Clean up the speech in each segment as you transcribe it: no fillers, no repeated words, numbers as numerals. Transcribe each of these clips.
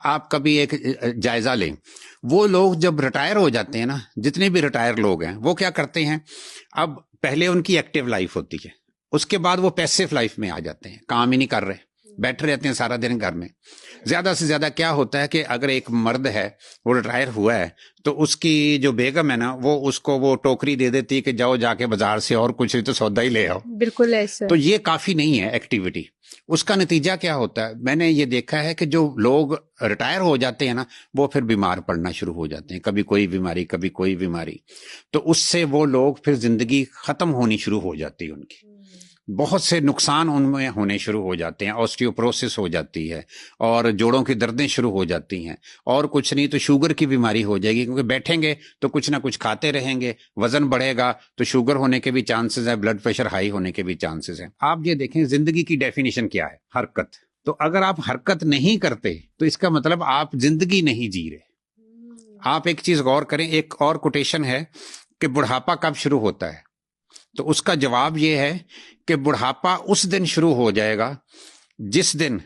आप कभी एक जायजा लें, वो लोग जब रिटायर हो जाते हैं ना, जितने भी रिटायर लोग हैं वो क्या करते हैं, अब पहले उनकी एक्टिव लाइफ होती है, उसके बाद वो पैसिव लाइफ में आ जाते हैं, काम ही नहीं कर रहे, बैठे रहते हैं सारा दिन घर में। ज्यादा से ज्यादा क्या होता है कि अगर एक मर्द है वो रिटायर हुआ है तो उसकी जो बेगम है ना, वो उसको वो टोकरी दे देती है कि जाओ जाके बाजार से और कुछ नहीं तो सौदा ही ले आओ। बिल्कुल ऐसा। तो ये काफी नहीं है एक्टिविटी। उसका नतीजा क्या होता है, मैंने ये देखा है कि जो लोग रिटायर हो जाते हैं ना, वो फिर बीमार पड़ना शुरू हो जाते हैं, कभी कोई बीमारी कभी कोई बीमारी। तो उससे वो लोग फिर जिंदगी खत्म होनी शुरू हो जाती है उनकी, बहुत से नुकसान उनमें होने शुरू हो जाते हैं, ऑस्टियोपोरोसिस हो जाती है और जोड़ों की दर्दें शुरू हो जाती हैं, और कुछ नहीं तो शुगर की बीमारी हो जाएगी, क्योंकि बैठेंगे तो कुछ ना कुछ खाते रहेंगे, वजन बढ़ेगा तो शुगर होने के भी चांसेस है, ब्लड प्रेशर हाई होने के भी चांसेस हैं। आप ये देखें, जिंदगी की डेफिनेशन क्या है, हरकत। तो अगर आप हरकत नहीं करते तो इसका मतलब आप जिंदगी नहीं जी रहे। आप एक चीज गौर करें, एक और कोटेशन है कि बुढ़ापा कब शुरू होता है, तो उसका जवाब यह है कि बुढ़ापा उस दिन शुरू हो जाएगा जिस दिन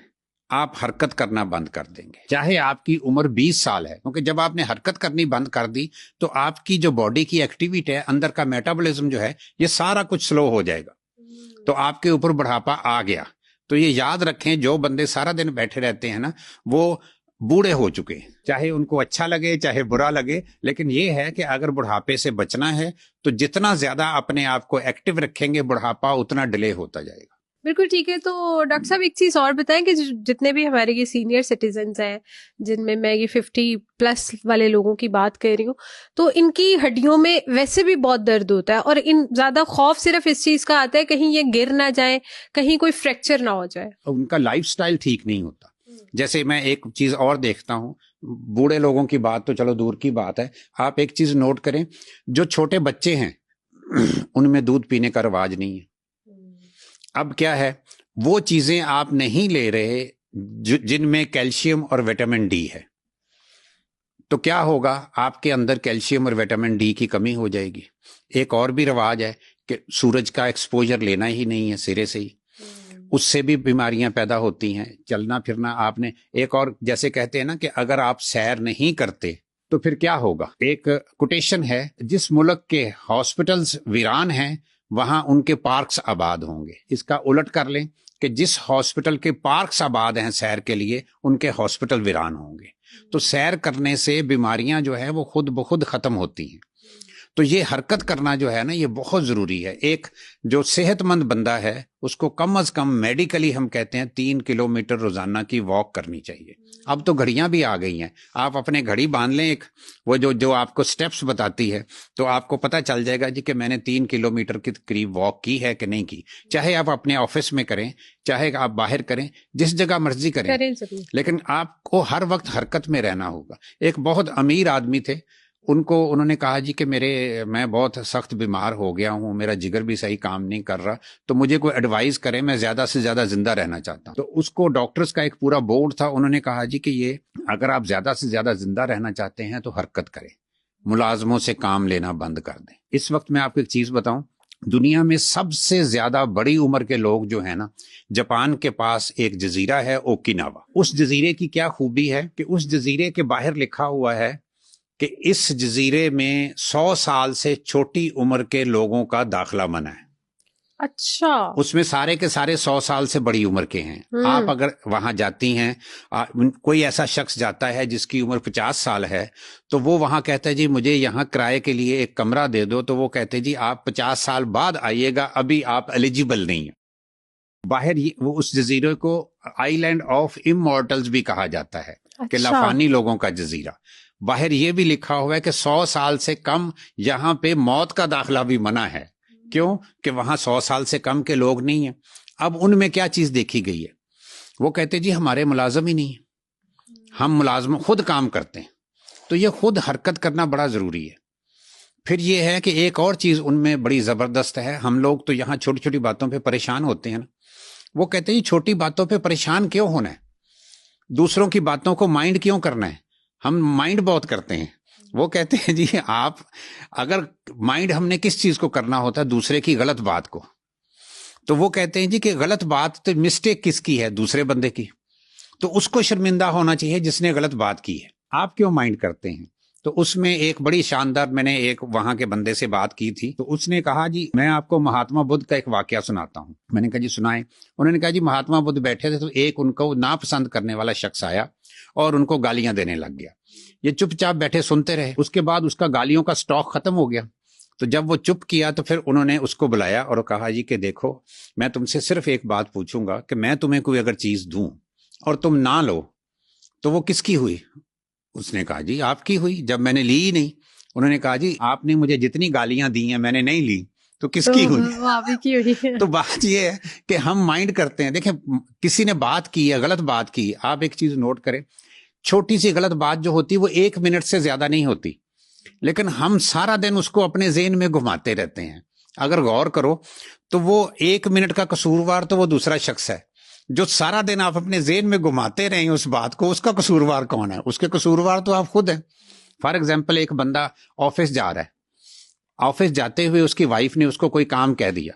आप हरकत करना बंद कर देंगे, चाहे आपकी उम्र 20 साल है, क्योंकि जब आपने हरकत करनी बंद कर दी तो आपकी जो बॉडी की एक्टिविटी है, अंदर का मेटाबॉलिज्म जो है, ये सारा कुछ स्लो हो जाएगा, तो आपके ऊपर बुढ़ापा आ गया। तो ये याद रखें, जो बंदे सारा दिन बैठे रहते हैं ना, वो बूढ़े हो चुके हैं, चाहे उनको अच्छा लगे चाहे बुरा लगे, लेकिन ये है कि अगर बुढ़ापे से बचना है तो जितना ज्यादा अपने आप को एक्टिव रखेंगे, बुढ़ापा उतना डिले होता जाएगा। बिल्कुल ठीक है। तो डॉक्टर साहब एक चीज और बताएं कि जितने भी हमारे ये सीनियर सिटीजन्स हैं, जिनमें मैं ये 50+ वाले लोगों की बात कर रही हूँ, तो इनकी हड्डियों में वैसे भी बहुत दर्द होता है, और इन ज्यादा खौफ सिर्फ इस चीज का आता है कहीं ये गिर ना जाए, कहीं कोई फ्रैक्चर ना हो जाए। उनका लाइफस्टाइल ठीक नहीं होता। जैसे मैं एक चीज और देखता हूँ, बूढ़े लोगों की बात तो चलो दूर की बात है, आप एक चीज नोट करें, जो छोटे बच्चे हैं उनमें दूध पीने का रिवाज नहीं है। अब क्या है, वो चीजें आप नहीं ले रहे जिनमें कैल्शियम और विटामिन डी है, तो क्या होगा, आपके अंदर कैल्शियम और विटामिन डी की कमी हो जाएगी। एक और भी रिवाज है कि सूरज का एक्सपोजर लेना ही नहीं है सिरे से ही, उससे भी बीमारियां पैदा होती हैं। चलना फिरना आपने, एक और जैसे कहते हैं ना कि अगर आप सैर नहीं करते तो फिर क्या होगा। एक कोटेशन है, जिस मुल्क के हॉस्पिटल्स वीरान हैं वहां उनके पार्क्स आबाद होंगे। इसका उलट कर लें कि जिस हॉस्पिटल के पार्क्स आबाद हैं सैर के लिए, उनके हॉस्पिटल वीरान होंगे। तो सैर करने से बीमारियां जो है वो खुद ब खुद खत्म होती हैं। तो ये हरकत करना जो है ना, ये बहुत जरूरी है। एक जो सेहतमंद बंदा है उसको कम से कम मेडिकली हम कहते हैं 3 किलोमीटर रोजाना की वॉक करनी चाहिए। अब तो घड़ियां भी आ गई हैं, आप अपने घड़ी बांध लें एक, वो जो आपको स्टेप्स बताती है, तो आपको पता चल जाएगा जी कि मैंने 3 किलोमीटर के करीब वॉक की है कि नहीं की। चाहे आप अपने ऑफिस में करें, चाहे आप बाहर करें, जिस जगह मर्जी करें, लेकिन आपको हर वक्त हरकत में रहना होगा। एक बहुत अमीर आदमी थे, उन्होंने कहा जी कि मैं बहुत सख्त बीमार हो गया हूँ, मेरा जिगर भी सही काम नहीं कर रहा, तो मुझे कोई एडवाइस करें, मैं ज्यादा से ज्यादा जिंदा रहना चाहता हूँ। तो उसको डॉक्टर्स का एक पूरा बोर्ड था, उन्होंने कहा जी कि ये अगर आप ज्यादा से ज्यादा जिंदा रहना चाहते हैं तो हरकत करें, मुलाजमों से काम लेना बंद कर दें। इस वक्त मैं आपको एक चीज बताऊं, दुनिया में सबसे ज्यादा बड़ी उम्र के लोग जो है ना, जापान के पास एक जजीरा है ओकिनावा। उस जजीरे की क्या खूबी है कि उस जजीरे के बाहर लिखा हुआ है कि इस जजीरे में 100 साल से छोटी उम्र के लोगों का दाखिला मना है। अच्छा। उसमें सारे के सारे 100 साल से बड़ी उम्र के हैं। आप अगर वहां जाती हैं, कोई ऐसा शख्स जाता है जिसकी उम्र 50 साल है, तो वो वहां कहता है जी मुझे यहाँ किराए के लिए एक कमरा दे दो, तो वो कहते हैं जी आप 50 साल बाद आइएगा, अभी आप एलिजिबल नहीं है। बाहर वो उस जजीरे को आइलैंड ऑफ इमॉर्टल्स भी कहा जाता है। अच्छा। कि लाफानी लोगों का जजीरा। बाहर ये भी लिखा हुआ है कि 100 साल से कम यहां पे मौत का दाखिला भी मना है। क्यों? कि वहां 100 साल से कम के लोग नहीं है। अब उनमें क्या चीज देखी गई है, वो कहते जी हमारे मुलाजम ही नहीं है, हम मुलाजम खुद काम करते हैं। तो ये खुद हरकत करना बड़ा जरूरी है। फिर ये है कि एक और चीज उनमें बड़ी जबरदस्त है, हम लोग तो यहाँ छोटी छोटी बातों पे परेशान होते हैं ना, वो कहते हैं छोटी बातों पे परेशान क्यों होना है, दूसरों की बातों को माइंड क्यों करना है, हम माइंड बहुत करते हैं। वो कहते हैं जी आप अगर माइंड हमने किस चीज को करना होता है, दूसरे की गलत बात को, तो वो कहते हैं जी कि गलत बात तो मिस्टेक किसकी है, दूसरे बंदे की। तो उसको शर्मिंदा होना चाहिए जिसने गलत बात की है। आप क्यों माइंड करते हैं? तो उसमें एक बड़ी शानदार, मैंने एक वहां के बंदे से बात की थी, तो उसने कहा जी मैं आपको महात्मा बुद्ध का एक वाकया सुनाता हूँ। मैंने कहा जी सुनाए। उन्होंने कहा जी महात्मा बुद्ध बैठे थे तो एक उनको नापसंद करने वाला शख्स आया और उनको गालियां देने लग गया। ये चुपचाप बैठे सुनते रहे। उसके बाद उसका गालियों का स्टॉक खत्म हो गया। तो जब वो चुप किया तो फिर उन्होंने उसको बुलाया और कहा जी कि देखो मैं तुमसे सिर्फ एक बात पूछूंगा कि मैं तुम्हें कोई अगर चीज दूं और तुम ना लो तो वो किसकी हुई? उसने कहा जी आपकी हुई, जब मैंने ली ही नहीं। उन्होंने कहा जी आपने मुझे जितनी गालियां दी हैं मैंने नहीं ली, तो किसकी हुई? वो आप की हुई है। तो बात ये है कि हम माइंड करते हैं। देखिए किसी ने बात की है, गलत बात की, आप एक चीज नोट करें, छोटी सी गलत बात जो होती है वो 1 मिनट से ज्यादा नहीं होती, लेकिन हम सारा दिन उसको अपने ज़हन में घुमाते रहते हैं। अगर गौर करो तो वो 1 मिनट का कसूरवार तो वो दूसरा शख्स है। जो सारा दिन आप अपने ज़हन में घुमाते रहे उस बात को, उसका कसूरवार कौन है? उसके कसूरवार तो आप खुद हैं। फॉर एग्जाम्पल एक बंदा ऑफिस जा रहा है, ऑफिस जाते हुए उसकी वाइफ ने उसको कोई काम कह दिया,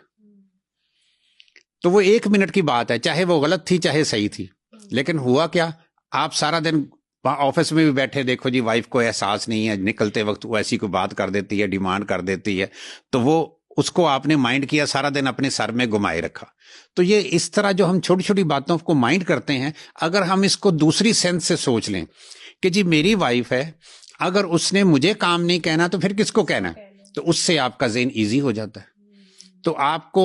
तो वो 1 मिनट की बात है, चाहे वो गलत थी चाहे सही थी, लेकिन हुआ क्या, आप सारा दिन ऑफिस में भी बैठे देखो जी वाइफ को एहसास नहीं है, निकलते वक्त वो ऐसी कोई बात कर देती है, डिमांड कर देती है, तो वो उसको आपने माइंड किया, सारा दिन अपने सर में घुमाए रखा। तो ये इस तरह जो हम छोटी छोटी बातों को माइंड करते हैं, अगर हम इसको दूसरी सेंस से सोच लें कि जी मेरी वाइफ है, अगर उसने मुझे काम नहीं कहना तो फिर किसको कहना है, तो उससे आपका ज़हन ईजी हो जाता है। तो आपको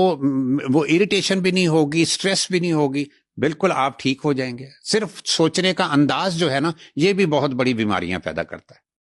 वो इरिटेशन भी नहीं होगी, स्ट्रेस भी नहीं होगी, बिल्कुल आप ठीक हो जाएंगे। सिर्फ सोचने का अंदाज जो है ना, ये भी बहुत बड़ी बीमारियां पैदा करता है।